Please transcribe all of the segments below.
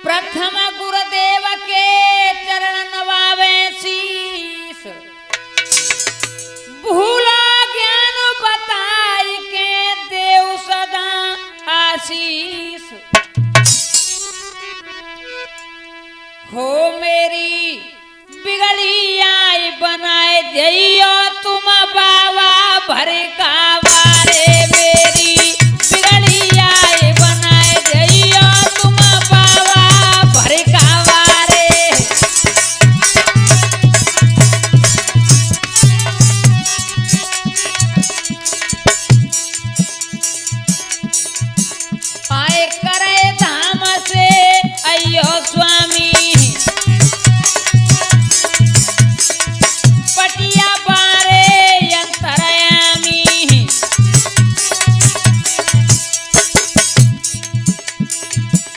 प्रथम गुरुदेव के चरण नवावे शीस, भूला ज्ञान बताई के देव सदा आशीष। हो मेरी बिगड़ी आई बनाए जइयो तुम बाबा भर का वारे, मेरी बिगड़ी आई बनाए जइयो तुम बाबा भर का वारे। आए करे धाम से अयो स्वामी, पटिया बारे अंतरयामी।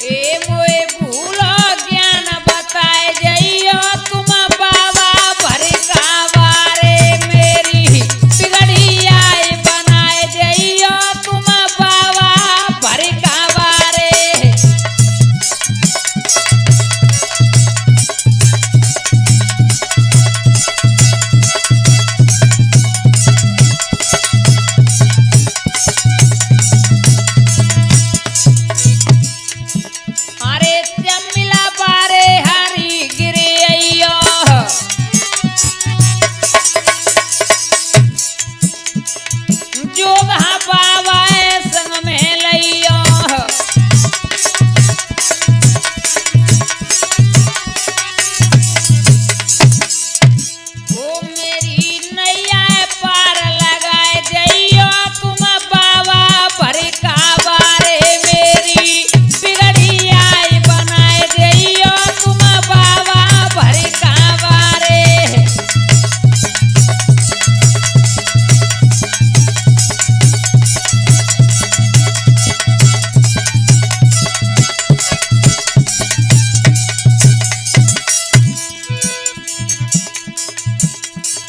ए मोए भूलो ज्ञान बताए जइयो तुम बाबा भर का वारे, मेरी बिगड़ी आई बनाए जइयो तुम बाबा भर का वारे। अरे चमिला बारे हरी गिरे अइयो, जोगा बाबा संग में लइयो। ओ मेरी नैया पार लगाए जइयो तुम बाबा भर का वारे, मेरी बिगड़ी आई बनाए जइयो तुम बाबा भर का वारे।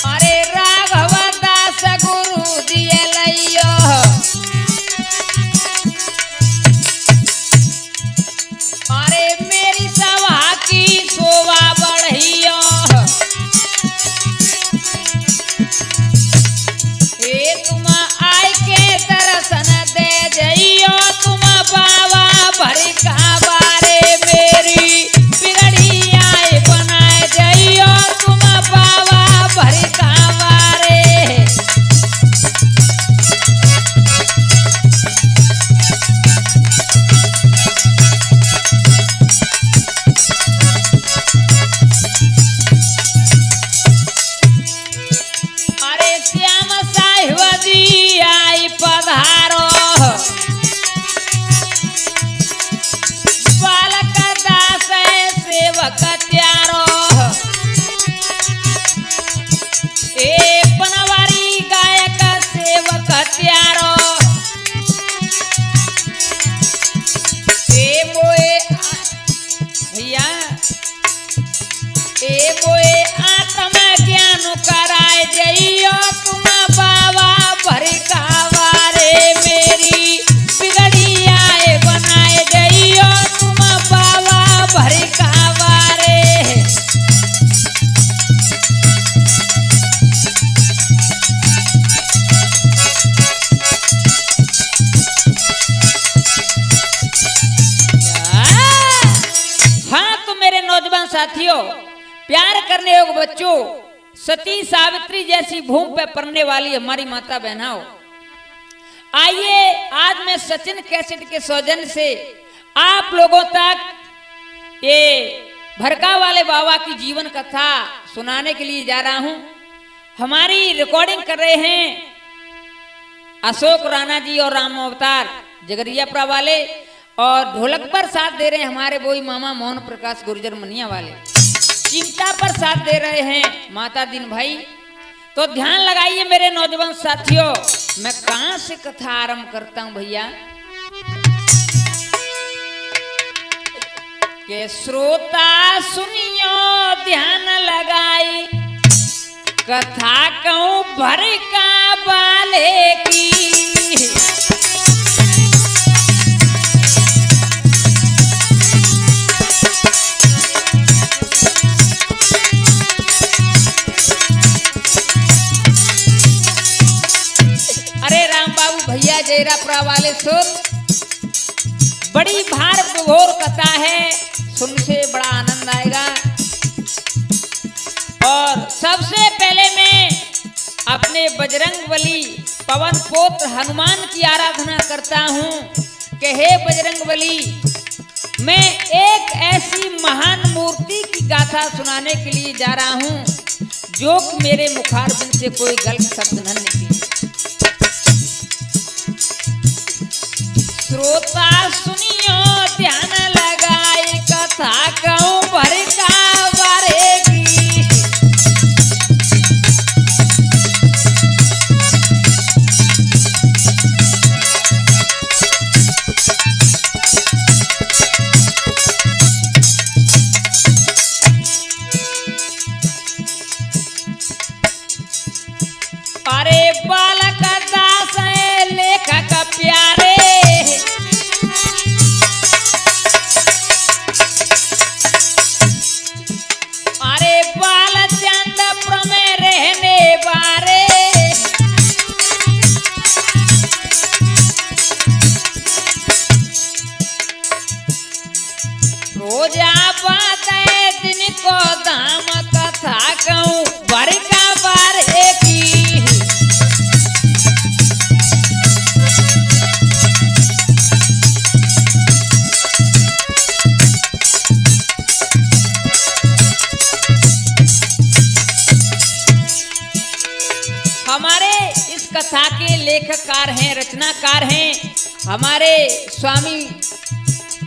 अरे राघव दास गुरु दिए लइयो, अरे मेरी सभा की शोभा बढ़ियो। ए तुम आय के दर्शन दे जइयो तुम बाबा भर का वारे, मेरी बिगड़ी आय बनाए जइयो तुम बाबा भर का वारे। अरे श्याम साहिब जी आई पधारो, बालक दास सेवक त्यारो। ए बनवारी गायक सेवक त्यारो। ए मोए भैया, ए मोए आत्म ज्ञान कराए जइयो तुम बाबा भर का वारे, मेरी बिगड़ी आए बनाए जइयो तुम बाबा भर का वारे। हाँ तो मेरे नौजवान साथियों, प्यार करने योग्य बच्चों, सती सावित्री जैसी भूमि पे पड़ने वाली हमारी माता बहनाओं, आइए आज मैं सचिन कैसेट के सौजन्य से आप लोगों तक ये भरका वाले बाबा की जीवन कथा सुनाने के लिए जा रहा हूं। हमारी रिकॉर्डिंग कर रहे हैं अशोक राणा जी और राम अवतार जगरियापुरा वाले, और ढोलक पर साथ दे रहे हैं हमारे बोई मामा मोहन प्रकाश गुर्जर मनिया वाले। चिंता पर साथ दे रहे हैं माता दीन भाई। तो ध्यान लगाइए मेरे नौजवान साथियों, मैं कहां से कथा आरंभ करता हूं भैया। के श्रोता सुनियो ध्यान लगाई, कथा कहूं भरका वाले की। भैया जयरापुरा वाले सुन, बड़ी भार विभोर कथा है, सुन से बड़ा आनंद आएगा। और सबसे पहले मैं अपने बजरंगबली पवन पुत्र हनुमान की आराधना करता हूँ कि हे बजरंगबली, मैं एक ऐसी महान मूर्ति की गाथा सुनाने के लिए जा रहा हूँ जो कि मेरे मुखारबिंद से कोई गलत शब्द न निकले। श्रोता सुनियो ध्यान लगाई, कथा कहूँ भर का बारेगी। अरे बालक दास है लेखक प्यारे, अरे बाल चंद्रपुर में रहने वाले, रोजा बात है दिन को धाम, कथा कहूँ भर का बार एक ही। हमारे इस कथा के लेखककार हैं, रचनाकार हैं हमारे स्वामी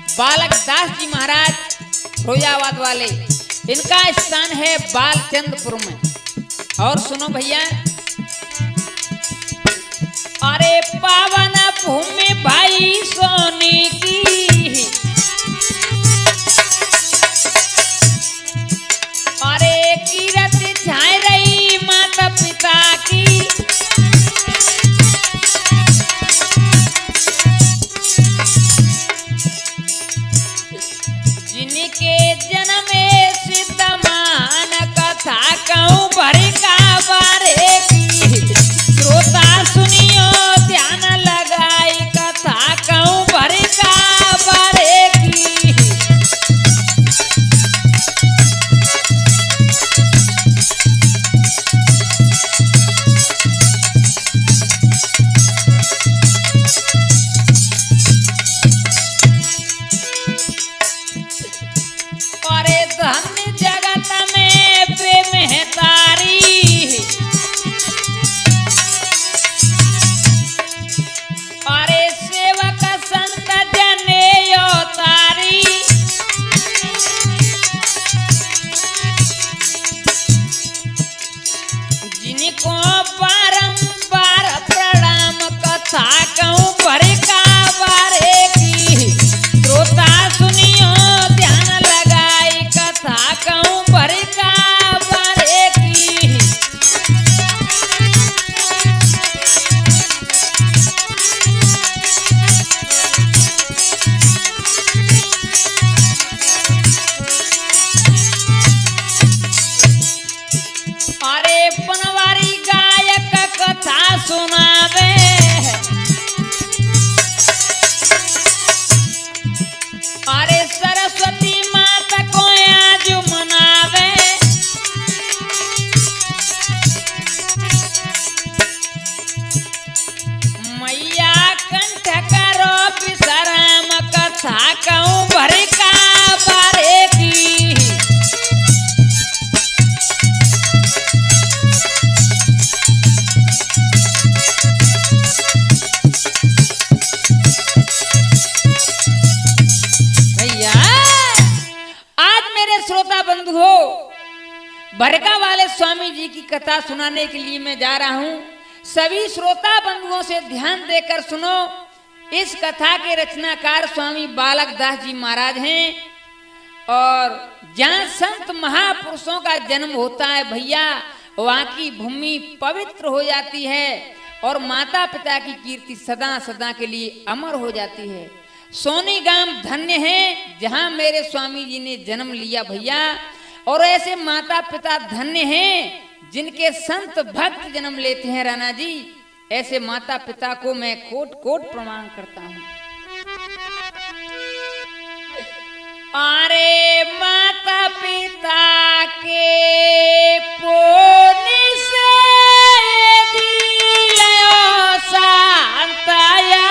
बालक दास जी महाराज फिरोजाबाद वाले। इनका स्थान है बालचंद्रपुर में। और सुनो भैया, अरे पावन भूमि भाई सोनी की, अरे कीरत छाए रही माता पिता की, जिनके जन्म सिद्ध मान, कथा कहूँ भर का बारे की। श्रोता सुनियो ध्यान लगाई, कथा कहूँ भर का बारे की। अरे धन्य जगत में प्रेम है तारी, अरे सेवक संत जनेयो तारी, जिनको बारंबार प्रणाम, कथा कहूँ भर का बारे की। श्रोता सुनियो ध्यान लगाई, कथा कहूँ भर का बारे की। अरे बनवारी गायक कथा सुनावे, अरे सरस्वती माता को आज मनावे, मैया कंठ करो विश्राम, कथा कहूँ भर का बारे की। भैया आज मेरे श्रोता बंधुओं, बरका वाले स्वामी जी की कथा सुनाने के लिए मैं जा रहा हूँ। सभी श्रोता बंधुओं से ध्यान देकर सुनो। इस कथा के रचनाकार स्वामी बालक दास जी महाराज हैं। और जहाँ संत महापुरुषों का जन्म होता है भैया, वहाँ की भूमि पवित्र हो जाती है और माता पिता की कीर्ति सदा सदा के लिए अमर हो जाती है। सोनी गांव धन्य है जहाँ मेरे स्वामी जी ने जन्म लिया भैया। और ऐसे माता पिता धन्य हैं जिनके संत भक्त जन्म लेते हैं राणा जी। ऐसे माता पिता को मैं कोट कोट प्रणाम करता हूं। अरे माता पिता के पोनी से दियो शांताया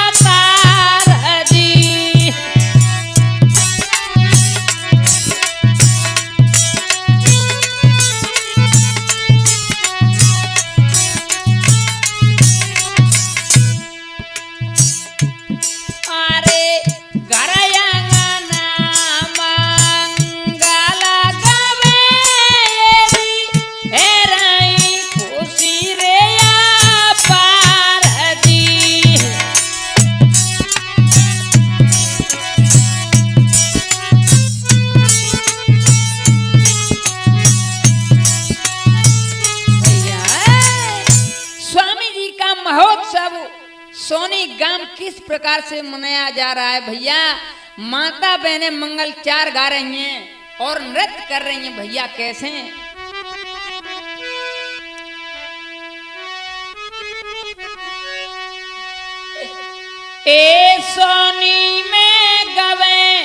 अवतार जी। अरे गरया सोनी गांव किस प्रकार से मनाया जा रहा है भैया। माता बहनें मंगल चार गा रही हैं और नृत्य कर रही हैं भैया। कैसे? ए सोनी में गवे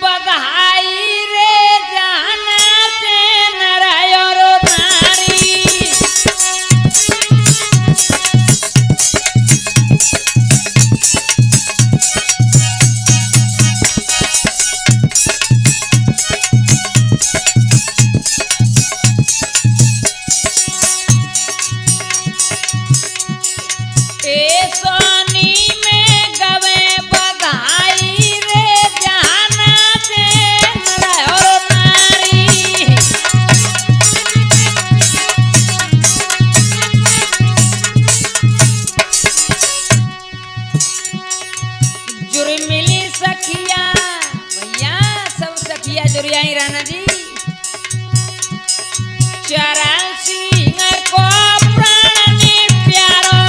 बधाई रे जाना से नर और नारी। राणा जी चरण सिंह को प्राण प्यारो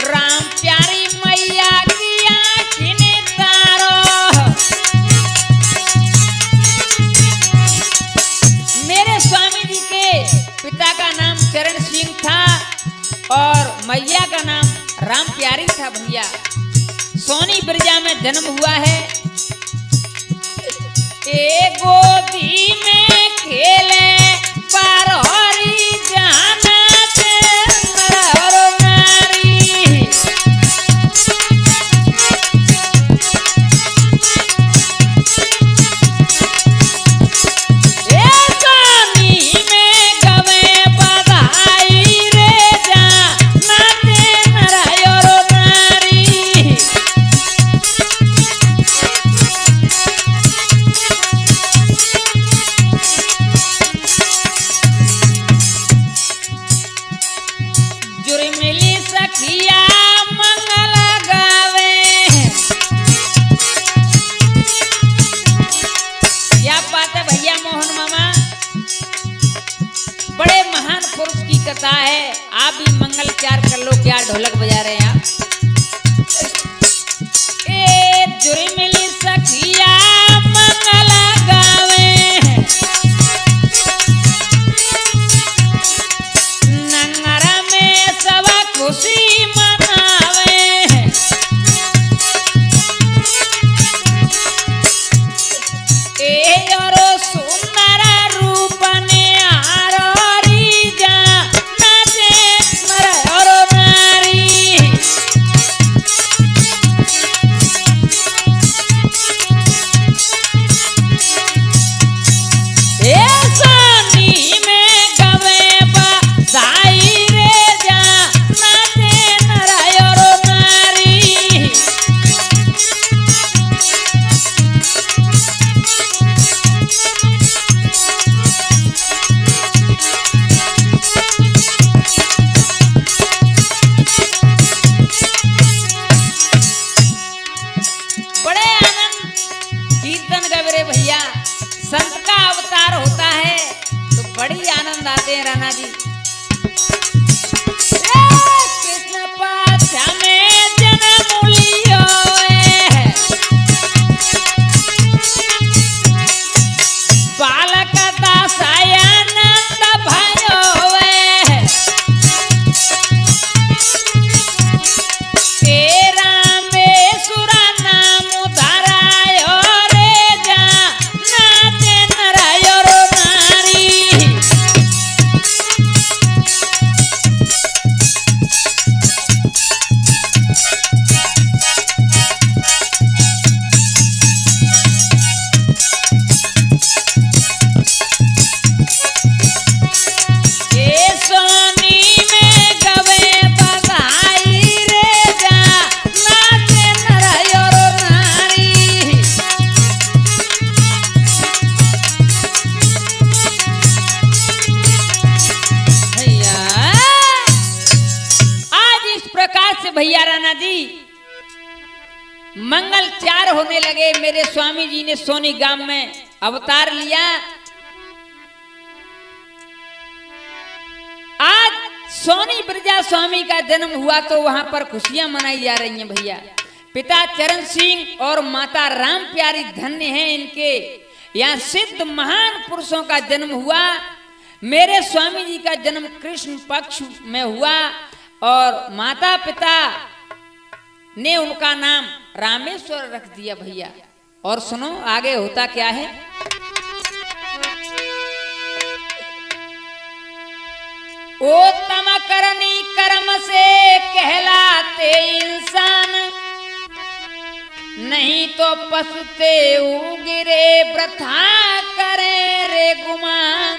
राम प्यारी मैया की आँखें तारो। मेरे स्वामी जी के पिता का नाम चरण सिंह था और मैया का नाम राम प्यारी था भैया। सोनी बिरजा में जन्म हुआ है। एक गोदी में खेले पारोरी जाना से नर और नारी। सोनी में गवे बधाई रे जाना से नर और नारी। जुरी मिली सखिया मंगल गावे। क्या बात है भैया मोहन मामा, बड़े महान पुरुष की कथा है। आप भी मंगल चार कर लो। क्या ढोलक बजा रहे हैं आप? ए जुरी मिली सखिया मंगल गावे। नंगरा में सब खुशी मनावे। ए और सुंदर रूप ने आरोरी जाना से नर और नारी। ए सोनी में गवे बधाई रे जाना से नर और नारी। बड़े आनंद कीर्तन गवे रे भैया। संत का अवतार होता है तो बड़ी आनंद आते हैं राणा जी। कृष्ण पाछा में जन्म लियो बाल राणा जी मंगल 4 होने लगे। मेरे स्वामी जी ने सोनी गांव में अवतार लिया। आज सोनी ब्रजा स्वामी का जन्म हुआ तो वहां पर खुशियां मनाई जा रही हैं भैया। पिता चरण सिंह और माता राम प्यारी धन्य हैं इनके। यहाँ सिद्ध महान पुरुषों का जन्म हुआ। मेरे स्वामी जी का जन्म कृष्ण पक्ष में हुआ और माता पिता ने उनका नाम रामेश्वर रख दिया भैया। और सुनो आगे होता क्या है। उत्तम करनी कर्म से कहलाते इंसान, नहीं तो पसते गिरे वृथा करे रे गुमान।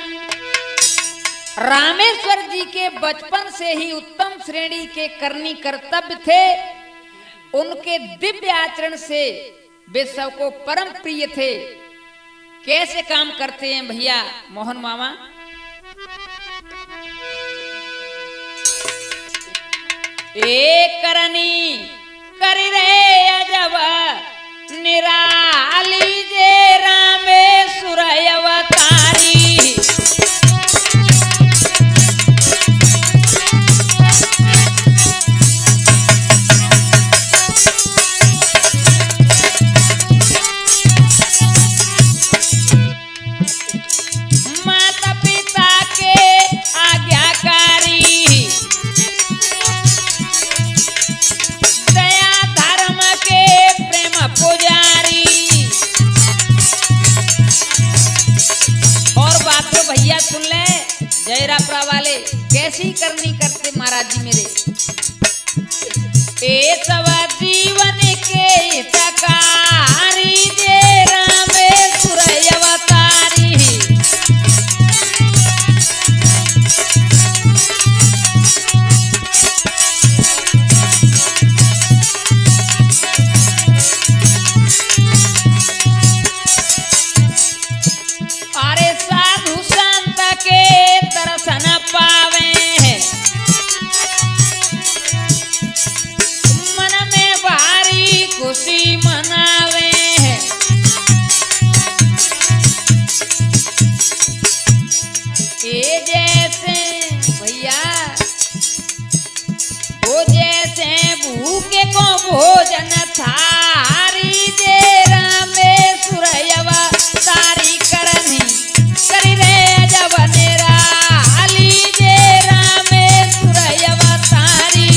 रामेश्वर जी के बचपन से ही उत्तम श्रेणी के करनी कर्तव्य थे। उनके दिव्य आचरण से वे सबको परम प्रिय थे। कैसे काम करते हैं भैया मोहन मामा। एक करनी करी रे अजब निराली जे रामेश्वर अवतारी। माता पिता के आज्ञाकारी, पुजारी। और बात तो भैया सुन ले जयरापरा वाले कैसी करनी करते महाराज जी मेरे। ए सब जीवन के हितकारी जे रामेश्वर अवतारी। अरे साधु संत के दर्शन पावे, मन में भारी खुशी मनावे। ये जैसे भैया वो जैसे भूखे को भोजन थारी जे रामेश्वर अवतारी करनी करी रे जब निराली जे रामेश्वर अवतारी।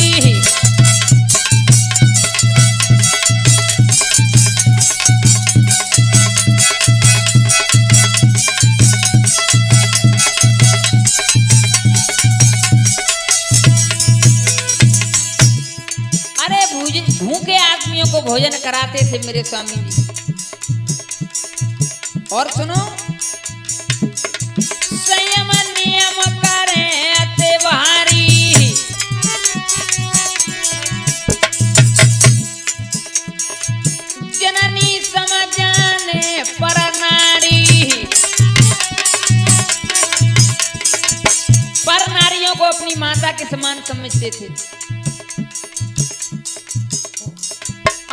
अरे भूखे आदमियों को भोजन कराते थे मेरे स्वामी जी। और सुनो संयम नियम करें अति भारी, जननी समझाने पर नारी। पर नारियों को अपनी माता के समान समझते थे।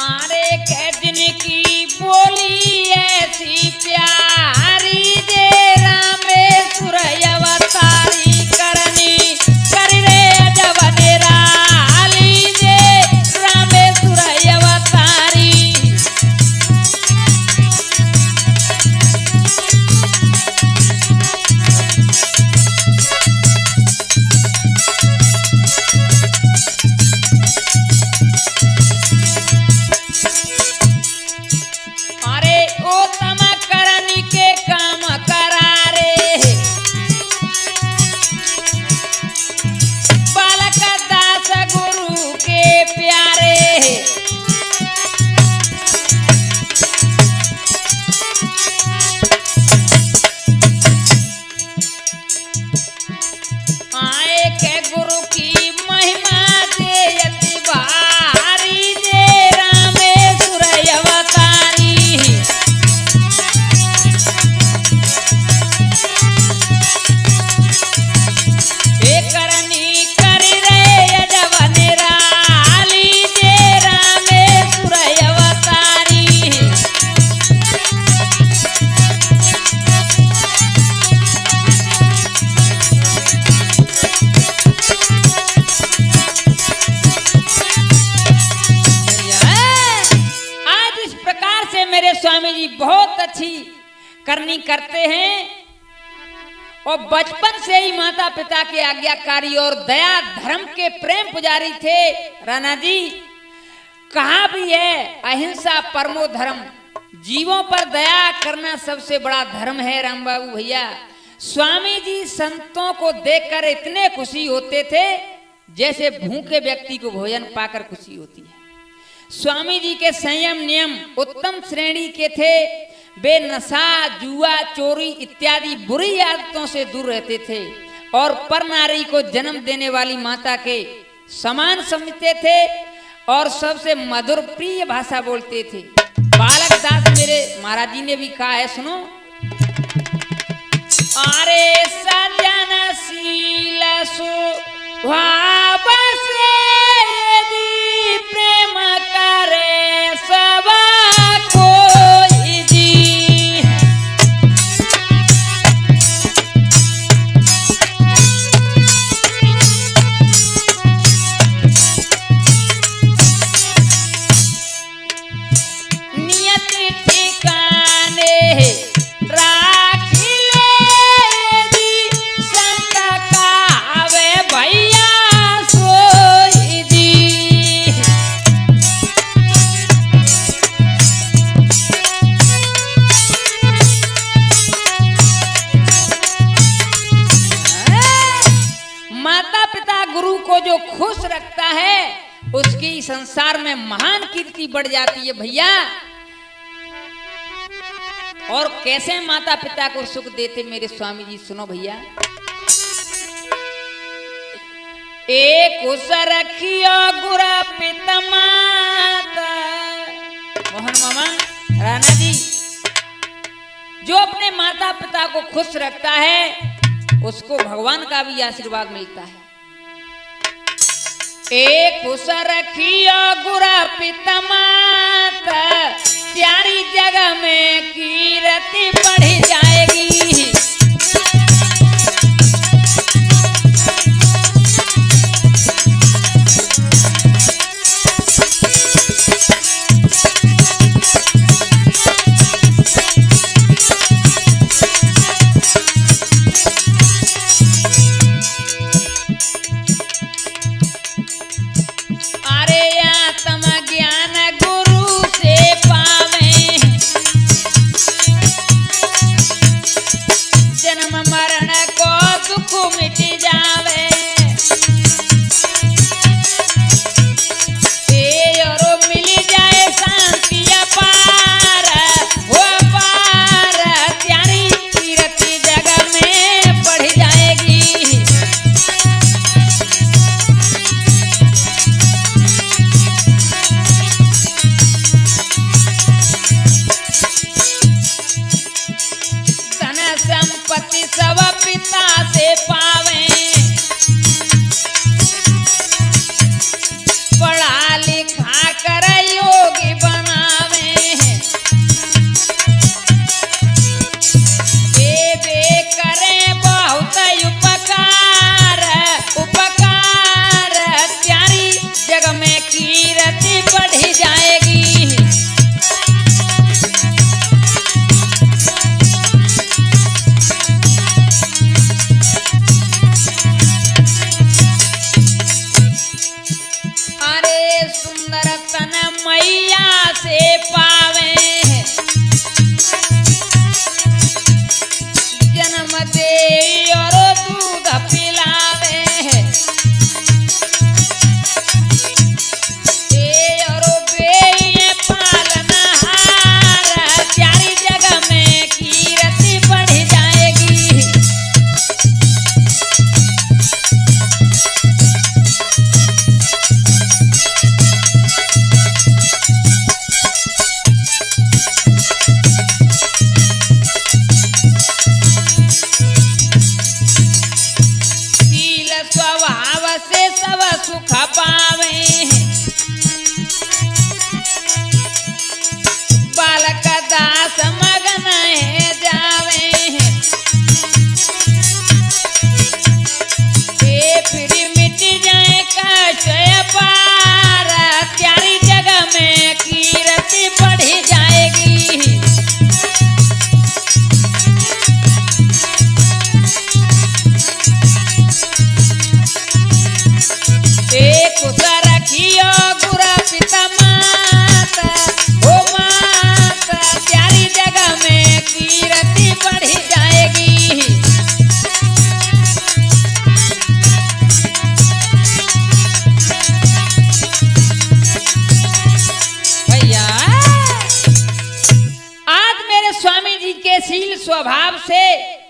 आरे कह जिनकी बोली ऐसी प्यारी जे रामेश्वर अवतारी करनी करी रे जब निराली जे रामेश्वर अवतारी। अरे ओ तम करनी के काम करारे, करनी करते हैं और बचपन से ही माता पिता के आज्ञाकारी और दया धर्म के प्रेम पुजारी थे। राणा जी कहा भी है अहिंसा परमो धर्म, जीवों पर दया करना सबसे बड़ा धर्म है। राम बाबू भैया स्वामी जी संतों को देखकर इतने खुशी होते थे जैसे भूखे व्यक्ति को भोजन पाकर खुशी होती है। स्वामी जी के संयम नियम उत्तम श्रेणी के थे। वे नशा जुआ चोरी इत्यादि बुरी आदतों से दूर रहते थे और पर नारी को जन्म देने वाली माता के समान समझते थे और सबसे मधुर प्रिय भाषा बोलते थे। बालक दास मेरे महाराज जी ने भी कहा है, सुनो। अरे सज्जनशील स्वभाव से यदि प्रेम करे सब कोई जी, नियत ठिकाने जो खुश रखता है उसकी संसार में महान कीर्ति बढ़ जाती है भैया। और कैसे माता पिता को सुख देते मेरे स्वामी जी, सुनो भैया। एक उस रखियो गुरा पिता माता, मोहन मामा राणा जी, जो अपने माता पिता को खुश रखता है उसको भगवान का भी आशीर्वाद मिलता है। एक उस रखियो गुरा पिता माता, प्यारी जगह में कीर्ति बढ़ जाएगी। प्यारी तीर्थ जगह में बढ़ जाएगी।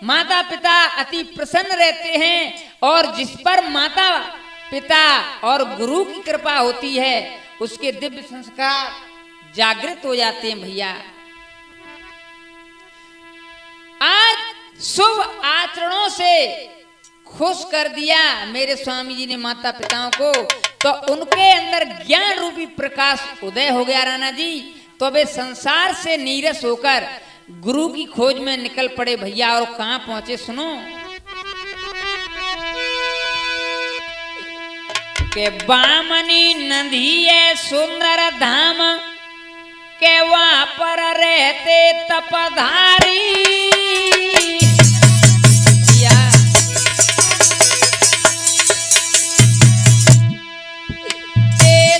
माता पिता अति प्रसन्न रहते हैं और जिस पर माता पिता और गुरु की कृपा होती है उसके दिव्य संस्कार जागृत हो जाते हैं। भैया आज शुभ आचरणों से खुश कर दिया मेरे स्वामी जी ने माता पिताओं को, तो उनके अंदर ज्ञान रूपी प्रकाश उदय हो गया राणा जी। तो वे संसार से नीरस होकर गुरु की खोज में निकल पड़े भैया। और कहां पहुंचे सुनो के बामनी नदी है सुंदर धाम के वहां पर रहते तपधारी।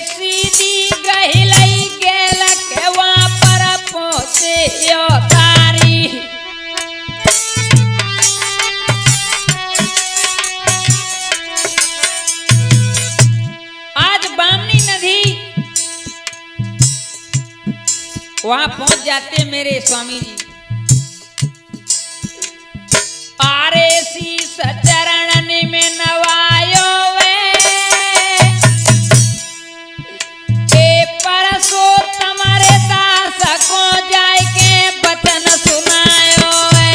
सीधी गहिलई गेल के वहां पर पहुंचे यो तारी। आज बामनी नदी वहां पहुंच जाते मेरे स्वामी जी। आरे शीस चरणन में नवायो वे ए परसो तुम्हारे दास को जाय के बचन सुनायो वे।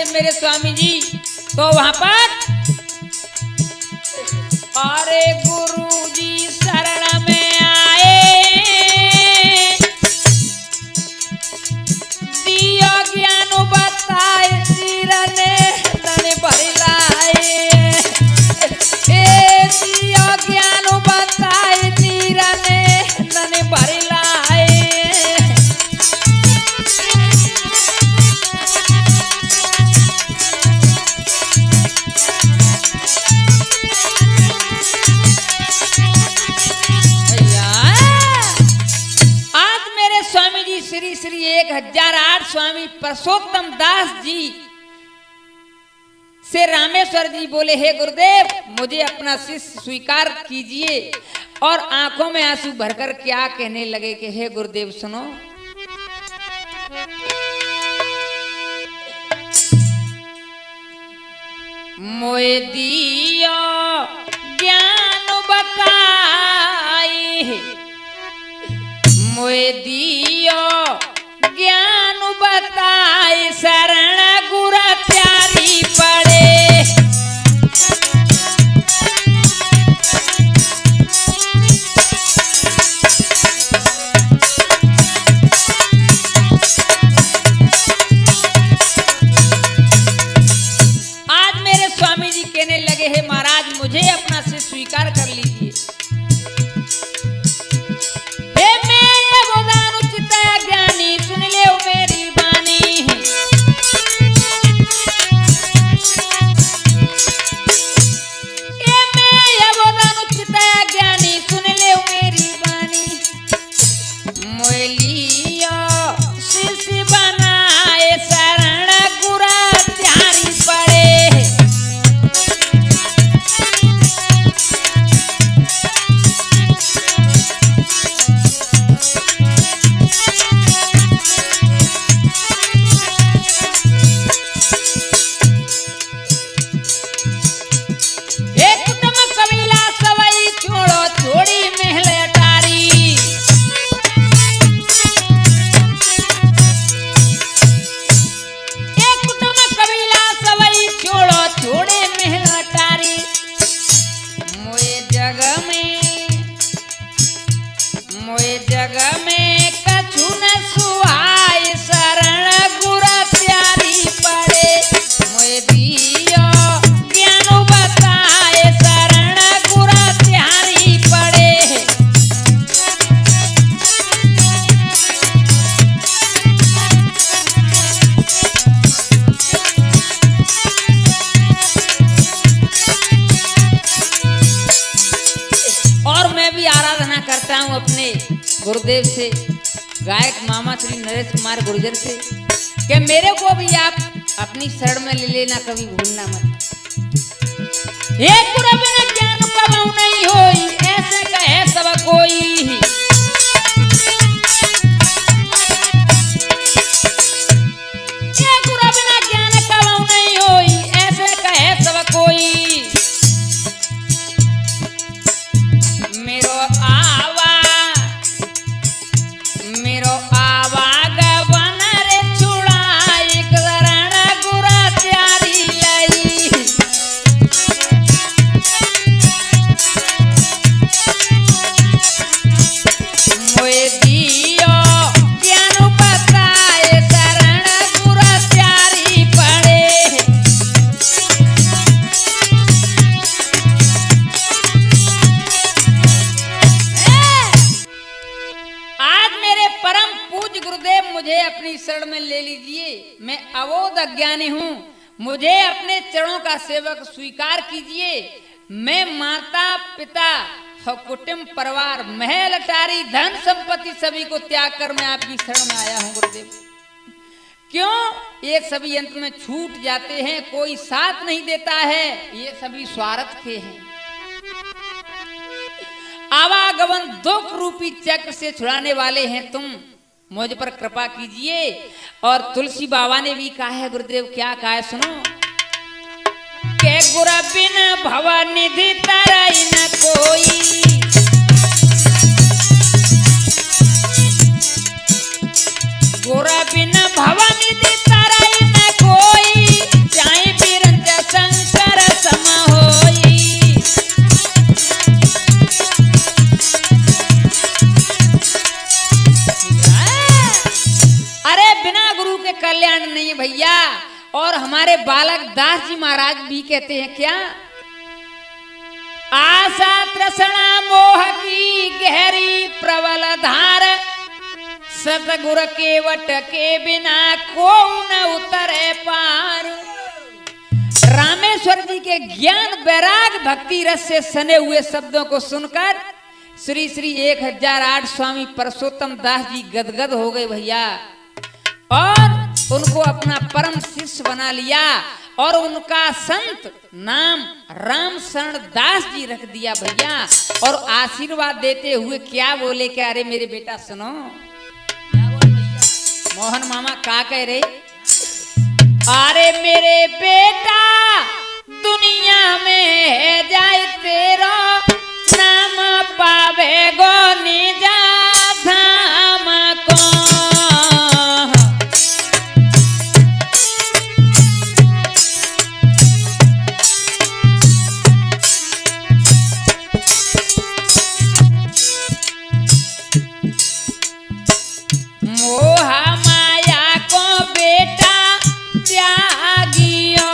मेरे स्वामी जी तो वहां पर अरे गुरु जी शरण में आए दियो ज्ञान बताए सिरने तने भरी लाए। दियो ज्ञान बताए सिरने तने भरी लाए। श्री श्री 1008 स्वामी परसोत्तम दास जी से रामेश्वर जी बोले, हे गुरुदेव मुझे अपना शिष्य स्वीकार कीजिए। और आंखों में आंसू भरकर क्या कहने लगे कि हे गुरुदेव सुनो, मोए दियो ज्ञान बताई, मोए दियो ज्ञान बताई शरण गुर प्यारी पड़े। आज मेरे स्वामी जी कहने लगे, हे महाराज मुझे अपना शिष्य स्वीकार कर लीजिए। ज्ञानी सुन ले मेरी बानी, ज्ञानी सुन ले मेरी बानी। मोलिया शिष्य बनाए शरण गुर प्यारी पड़े। जग में कछु न सुहाय शरण गुर प्यारी पड़े। मोए दियो ज्ञान बताए शरण गुर प्यारी पड़े। और मैं भी आराधना करता हूँ अपने गुरुदेव से, गायक मामा श्री नरेश कुमार गुर्जर से, कि मेरे को भी आप अपनी शरण में ले लेना, कभी भूलना मत। ये गुरु बिना ज्ञान कबहु नहीं होई, ऐसे कहे सब कोई। ये गुरु बिना ज्ञान कबहु नहीं होई, ऐसे कहे सब कोई। मेरो आवागमन रे छुड़ाई, शरण गुरु त्यारी लई। मोए दियो ज्ञान बताए, शरण गुरु त्यारी पड़े। आज मेरे परम पूज्य गुरुदेव मुझे अपनी शरण में ले लीजिए। मैं अबोध अज्ञानी हूँ, मुझे अपने चरणों का सेवक स्वीकार कीजिए। मैं माता पिता और कुटुंब परिवार महल अटारी धन संपत्ति सभी को त्याग कर मैं आपकी शरण में आया हूँ गुरुदेव। क्यों? ये सभी अंत में छूट जाते हैं, कोई साथ नहीं देता है, ये सभी स्वार्थ के हैं। आवागमन दुख रूपी चक्र से छुड़ाने वाले हैं तुम, मुझ पर कृपा कीजिए। और तुलसी बाबा ने भी कहा है गुरुदेव, क्या कहा है सुनो। के गुरु बिन भवनिधि तरई न कोई, गुरु बिन भवनिधि तरई न कोई, चाहे बिरंज शंकर सम होई। अरे बिना गुरु के कल्याण नहीं है भैया। और हमारे बालक दास जी महाराज भी कहते हैं क्या, आशा तृष्णा मोह की गहरी प्रबल धार, सतगुरु के वट के बिना को न उतरे पार। रामेश्वर जी के ज्ञान वैराग भक्ति रस से सने हुए शब्दों को सुनकर श्री श्री 1008 स्वामी परसोत्तम दास जी गदगद हो गए भैया, और उनको अपना परम शिष्य बना लिया और उनका संत नाम राम शरण दास जी रख दिया भैया। और आशीर्वाद देते हुए क्या बोले, क्या अरे मेरे बेटा सुनो, मोहन मामा क्या कह रहे, अरे मेरे बेटा दुनिया में जाए तेरा नाम पावे गो निजा धाम को। मोह माया को बेटा त्यागियो,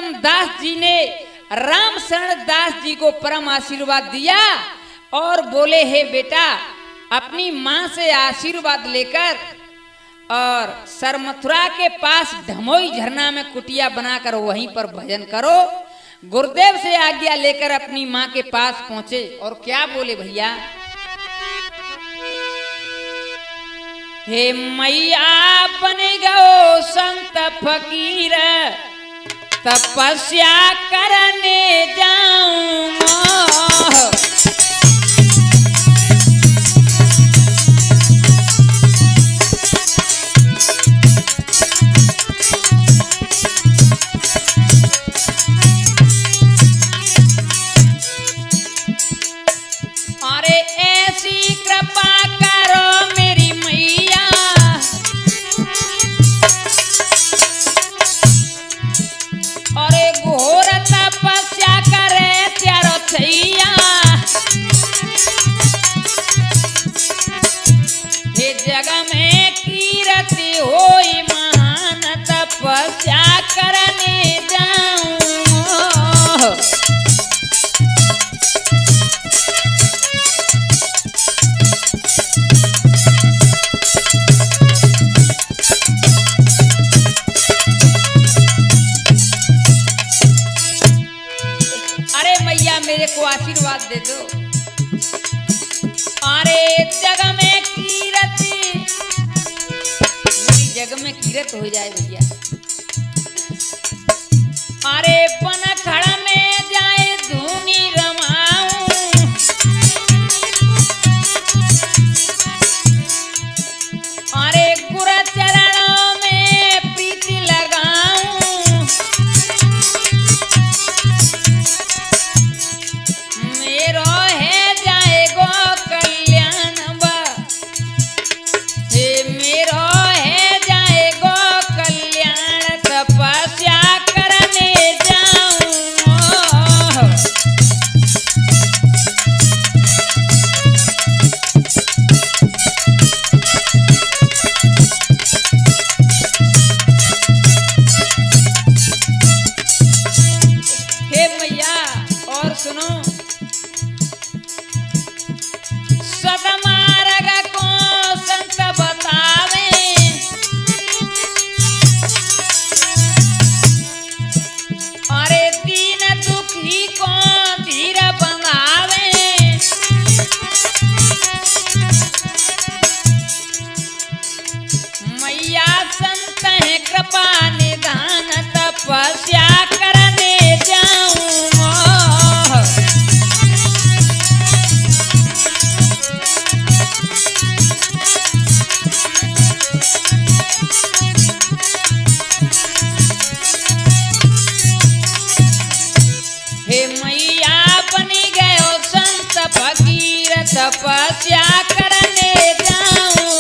नरोत्तम दास जी ने राम शरण दास जी को परम आशीर्वाद दिया और बोले, हे बेटा, अपनी मां से आशीर्वाद लेकर और सरमथुरा के पास ढमोई झरना में कुटिया बनाकर वहीं पर भजन करो। गुरुदेव से आज्ञा लेकर अपनी मां के पास पहुंचे और क्या बोले भैया, हे मैया बन गो संत फकीर, तपस्या करने जाऊंगा। अरे ऐसी कृपा करो मेरी मैया, अरे घोर तपस्या करे त्यारो छैया। हे जग में कीर्ति होई महान, तपस्या करने जाऊं। मेरे को आशीर्वाद दे दो। अरे जग में कीरति, मेरी जग में कीरत हो जाए भैया। अरे बन खड़ा में जाए धूनी रमाऊं, अरे गुरु चरणों में प्रीति लगाऊं। तपस्या करने जाऊं।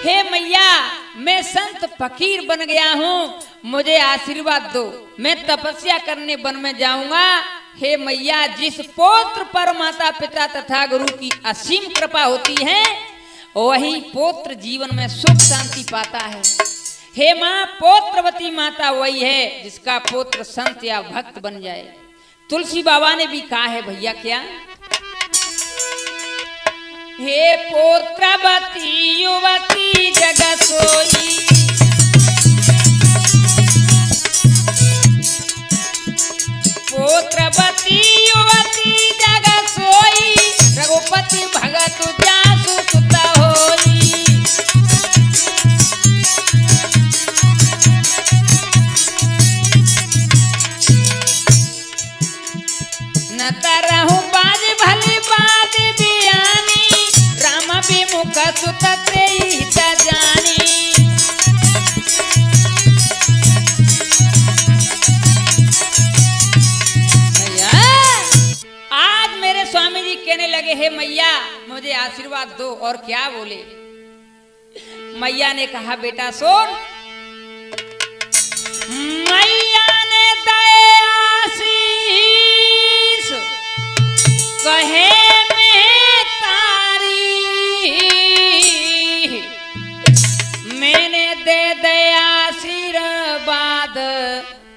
हे मैया, मैं संत फकीर बन गया हूँ, मुझे आशीर्वाद दो, मैं तपस्या करने वन में जाऊंगा। हे मैया, जिस पौत्र पर माता पिता तथा गुरु की असीम कृपा होती है, वही पौत्र जीवन में सुख शांति पाता है। हे माँ, पौत्रवती माता वही है जिसका पुत्र संत या भक्त बन जाए। तुलसी बाबा ने भी कहा है भैया, क्या? हे पौत्रवती युवती जग सोई, पौत्रवती युवती जग सोई, रघुपति भगत जासु सुत होई। न तरहु बाज भली बात बियानी, राम विमुख सुत तेई हित जानी। स्वामी जी कहने लगे, हे मैया, मुझे आशीर्वाद दो। और क्या बोले? मैया ने कहा, बेटा सुन, मैया ने दया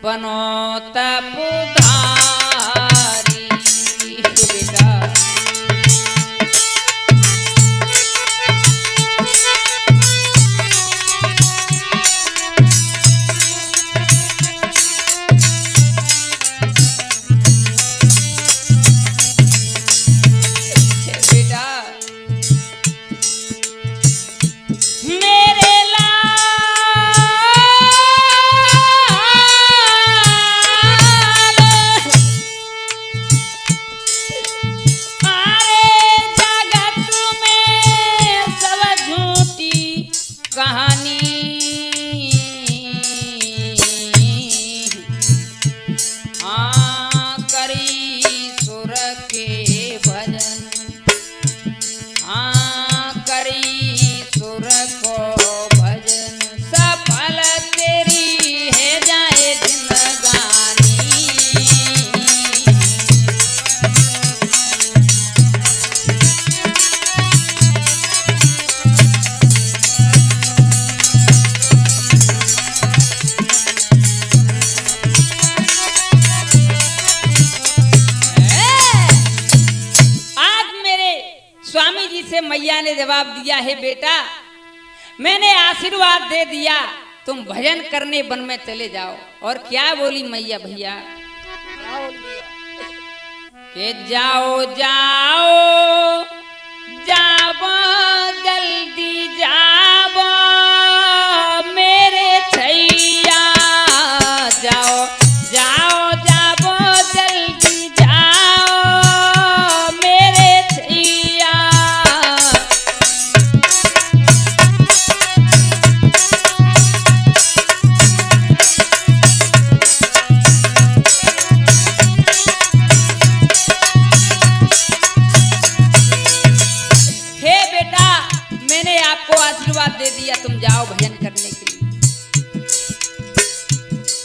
पनो तपुधारी बेटा। मैया ने जवाब दिया है बेटा मैंने आशीर्वाद दे दिया तुम भजन करने वन में चले जाओ। और क्या बोली मैया भैया के जाओ जाओ जाओ जल्दी जाओ मेरे छैया जाओ जाओ जाओ जल्दी जाओ मेरे छैया। आशीर्वाद दे दिया तुम जाओ भजन करने के लिए।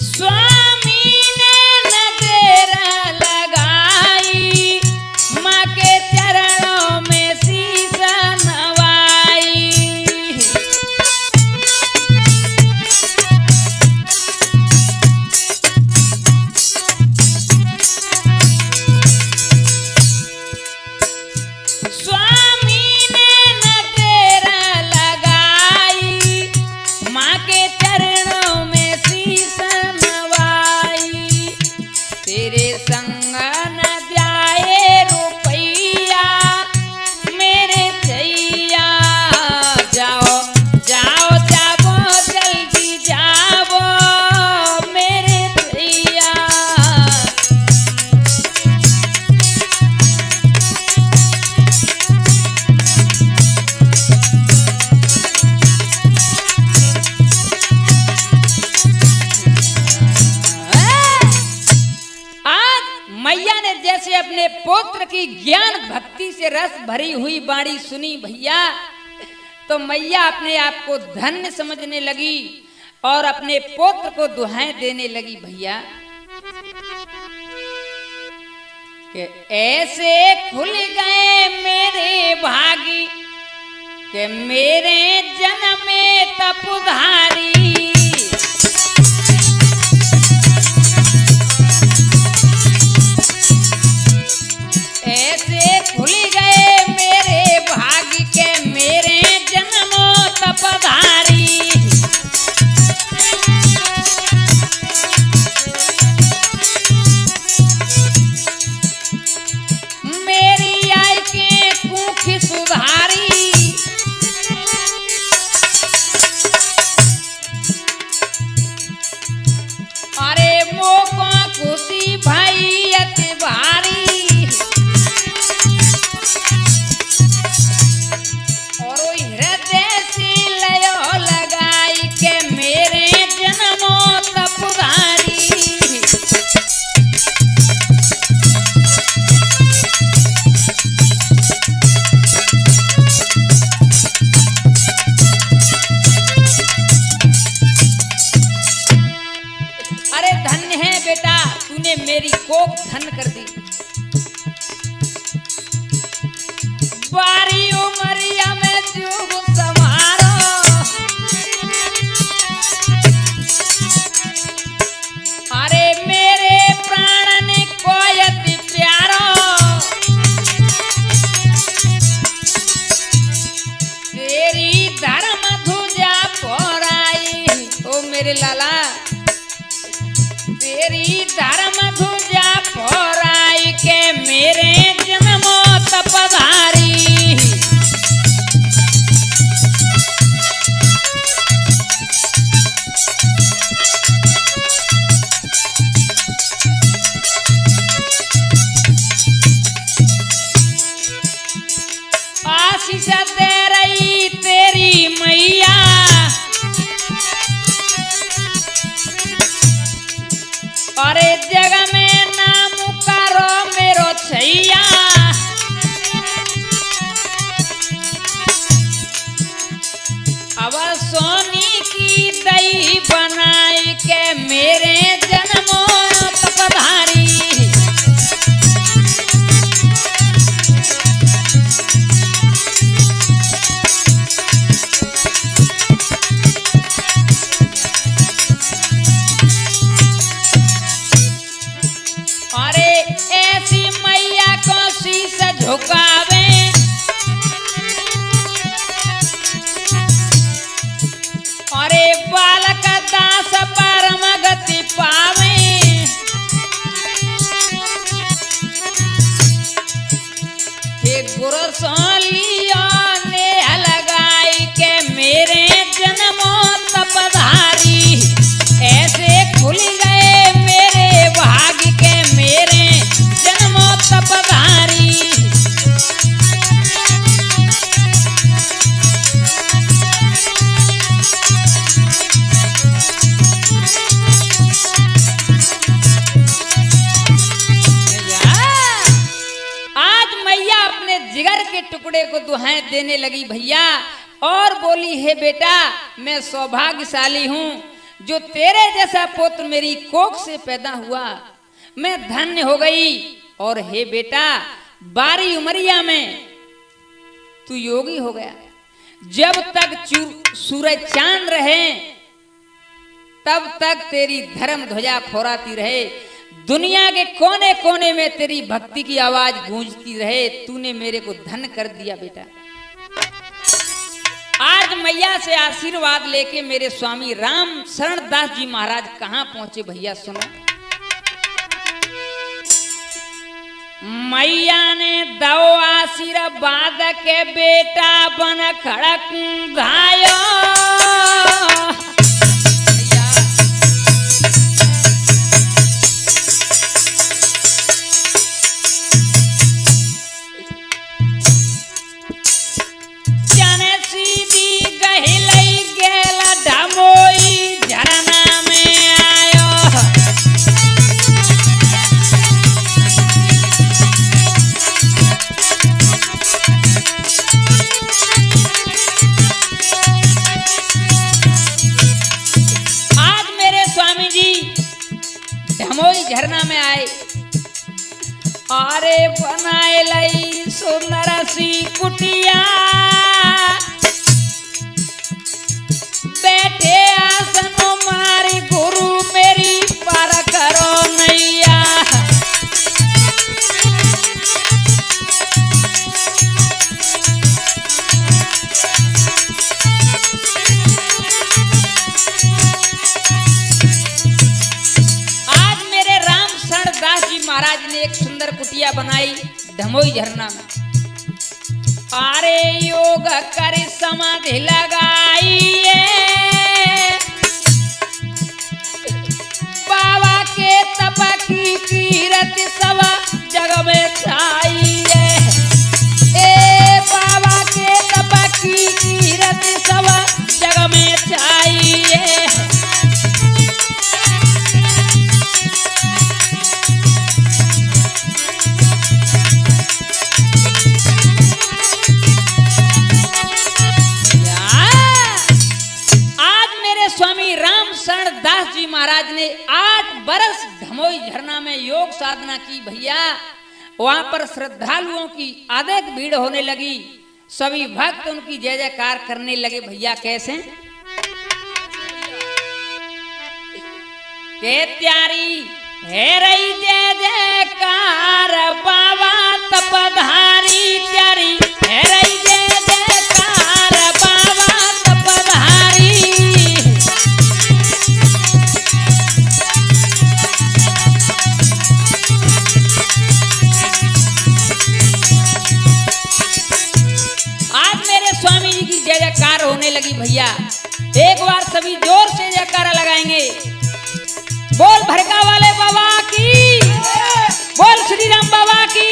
स्वामी ने नजर लगाई माँ के चरणों में शीश नवाई। स्वामी ने नजर माँ के चरणों में शीश नवाई। तेरे संग न जाए रुपैया मेरे छैया जाओ जाओ जाओ जल्दी जाओ मेरे छैया। मैया ने जैसे अपने पुत्र की ज्ञान भक्ति से रस भरी हुई बाणी सुनी भैया तो मैया अपने आप को धन्य समझने लगी और अपने पुत्र को दुहाएं देने लगी भैया कि ऐसे खुल गए मेरे भागी कि मेरे जन्म में तपधारी। ऐसे खुल गए मेरे भाग्य के मेरे जन्मों तपधारी। मेरी आई के कुखी सुधारी। अरे मोको खुशी भाई अति भारी। मेरी कोख धन कर दी। बारी उमरिया में जुग समारो अरे मेरे लाला तेरी धर्म ध्वजा फहराई के मेरे जन्मो तपधारी। आशीष दे रही तेरी मैया अरे जग में नाम करो मेरो छैया। अब सोनी की दही बनाई के मेरे जन्मों तपधारी। अरे ऐसी मैया को शीश झुकावे अरे बालक दास परम गति पावे। हे गुरु सोलिया ने लगाई के मेरे जन्मों तपधारी। ऐसे खुल गए मेरे भाग्य के मेरे जन्मों तपधारी। आज मैया अपने जिगर के टुकड़े को दुहाई देने लगी भैया और बोली हे बेटा मैं सौभाग्यशाली हूँ जो तेरे जैसा पुत्र मेरी कोख से पैदा हुआ। मैं धन्य हो गई। और हे बेटा बारी उमरिया में तू योगी हो गया। जब तक सूरज चांद रहे तब तक तेरी धर्म ध्वजा फहराती रहे। दुनिया के कोने कोने में तेरी भक्ति की आवाज गूंजती रहे। तूने मेरे को धन्य कर दिया बेटा। आज मैया से आशीर्वाद लेके मेरे स्वामी राम शरण दास जी महाराज कहां पहुंचे भैया सुनो। मैया ने दो आशीर्वाद के बेटा बन खड़क धायो। झरना में आए अरे बनाए लई सुंदर सी कुटिया। बैठे आसनो मारी गुरु मेरी पार करो नैया। महाराज ने एक सुंदर कुटिया बनाई धमोई झरना में। अरे योग कर समाधि लगाइए बाबा के तप की कीरत सब जग में छाइए। ए बाबा के तप की कीरत सब जग में छाइए। दास जी महाराज ने 8 बरस धमोई झरना में योग साधना की भैया। वहां पर श्रद्धालुओं की अधिक भीड़ होने लगी। सभी भक्त उनकी जय जयकार करने लगे भैया। कैसे के त्यारी है रही जय जयकार बाबा तपधारी। त्यारी है रही जय जयकार बाबा तपधारी। लगी भैया। एक बार सभी जोर से जयकारा लगाएंगे। बोल भरका वाले बाबा की, बोल श्री राम बाबा की।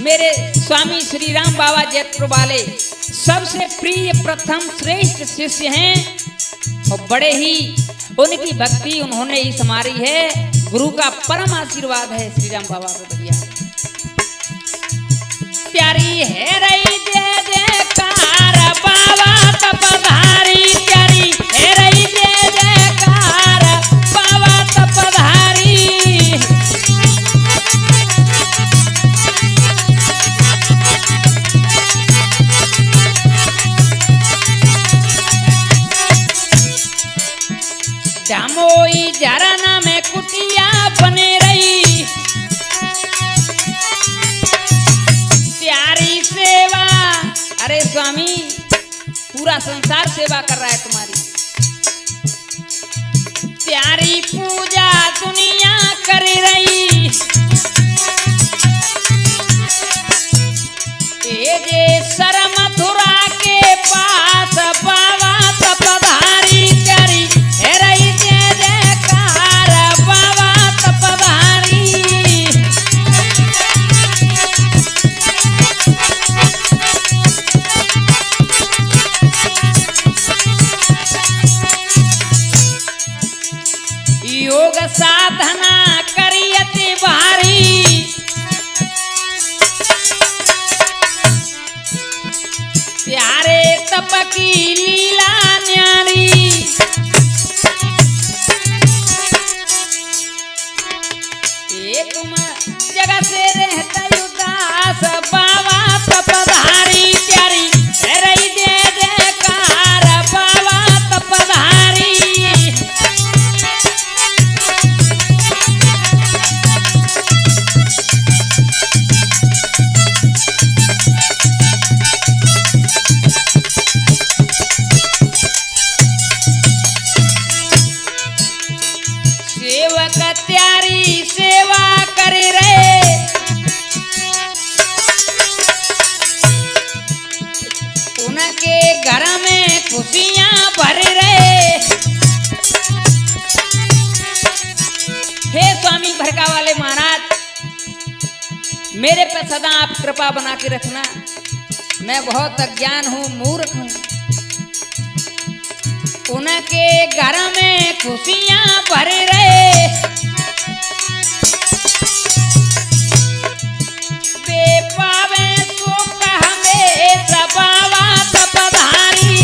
मेरे स्वामी श्री राम बाबा जयपुर वाले सबसे प्रिय प्रथम श्रेष्ठ शिष्य हैं और बड़े ही उनकी भक्ति उन्होंने ही समारी है। गुरु का परम आशीर्वाद है श्री राम बाबा पे भैया। प्यारी है रही जय जयकार बाबा तपधारी, प्यारी है रही जय जयकार बाबा तपधारी। जामोई झरना में कुटिया बने रही, प्यारी सेवा। अरे स्वामी पूरा संसार सेवा कर रहा है तुम्हारी। प्यारी पूजा दुनिया कर रही, ये जे सर मथुरा के पास बाबा तपधारी, प्यारी है रही जय जयकार बाबा तपधारी। योग साधना करियति भारी, प्यारे तप की लीला न्यारी। एक जगह से रहता उदास बाबा तपधारी, प्यारी है रही जय जयकार बाबा तपधारी। सेवक त्यारी सेवा कर रहे, उनके घर में खुशियां भर रहे। हे स्वामी भरका वाले महाराज, मेरे पे सदा आप कृपा बना के रखना। मैं बहुत अज्ञान हूँ, मूर्ख हूँ। उनके घर में खुशियां भर रहे, बेपावे सुख हमेशा बाबा तपधारी।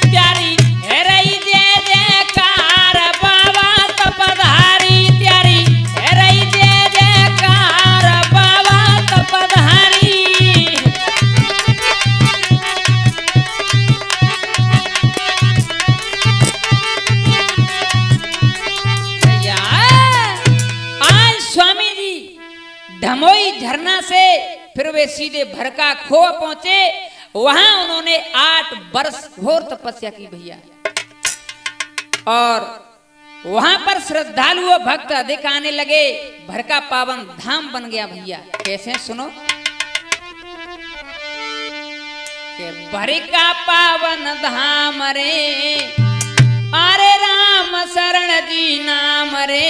प्यारी है रही जय जयकार बाबा तपधारी, प्यारी है रही जय जयकार बाबा तपधारी। भैया आज स्वामी जी धमोई झरना से फिर वे सीधे भरका खोह पहुंचे। वहां उन्होंने 8 वर्ष घोर तपस्या की भैया, और वहां पर श्रद्धालु व भक्त अधिक आने लगे। भरका पावन धाम बन गया भैया। कैसे सुनो कि भरका पावन धाम रे, अरे राम शरण जी नाम रे।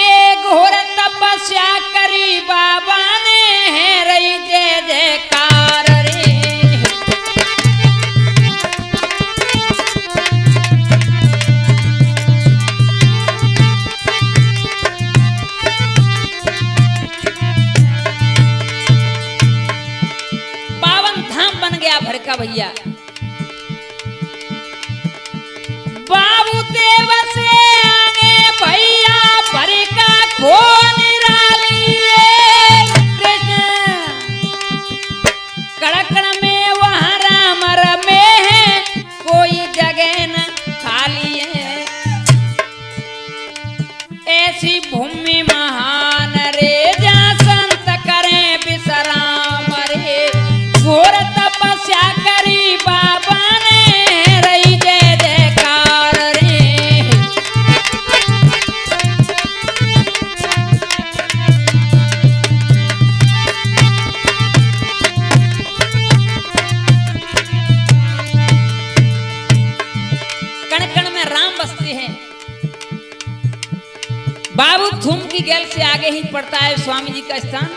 एक घोर तपस्या करी बाबा ने, है रही जय जयकार रे। पावन धाम बन गया भरका भैया। बाबू देव से आगे भैया भरका खो निराली कृष्ण, कड़कड़ में वहाँ राम रमे है, कोई जगह न खाली है। ऐसी भूमि महान रे, जहाँ संत करें विश्राम रे। घोर तपस्या करी आगे ही पड़ता है स्वामी जी का स्थान।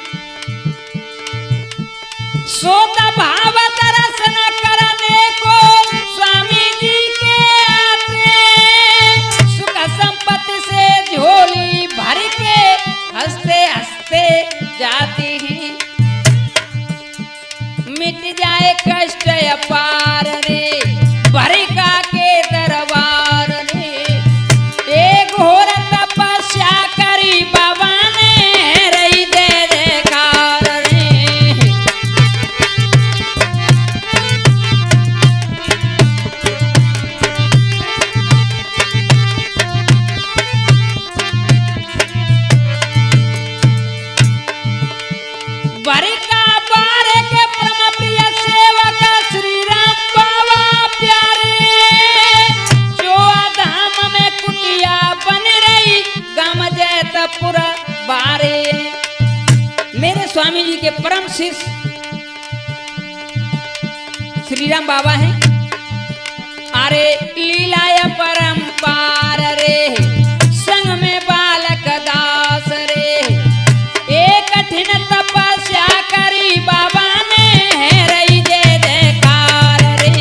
सोत भाव दर्शन करने को स्वामी जी के आते, सुख संपत्ति से झोली भर के हंसते हंसते जाते हैं। मिट जाए कष्ट अपार रे बरिका के दरबार रे, एक घोर तपस्या करी बाबा ने रही दे देकार रे। बरिका बार के परम प्रिय सेवक श्री राम बाबा प्यारे, जो धाम में कुटिया बन रही गम जैतपुर बारे। मेरे स्वामी जी के परम शिष्य श्री राम बाबा हैं। अरे लीलाय परम्पार रे, संग में बालक दास रे, एक कठिन तपस्या करी बाबा ने रही दे देकार रे।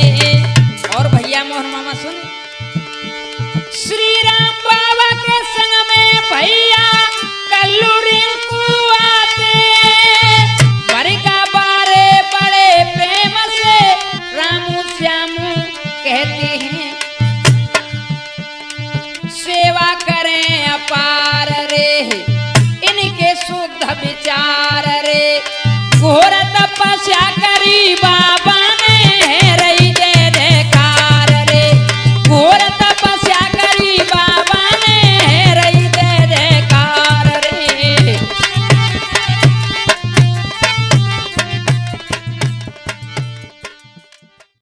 और भैया मोहन मामा सुन, श्री राम बाबा के संग में भैया कल्लू रिंकू आते, बरिका बारे बड़े प्रेम से रामू श्यामू कहते हैं। सेवा करें अपार रे इनके शुद्ध विचार रे, घोर तपस्या करी बा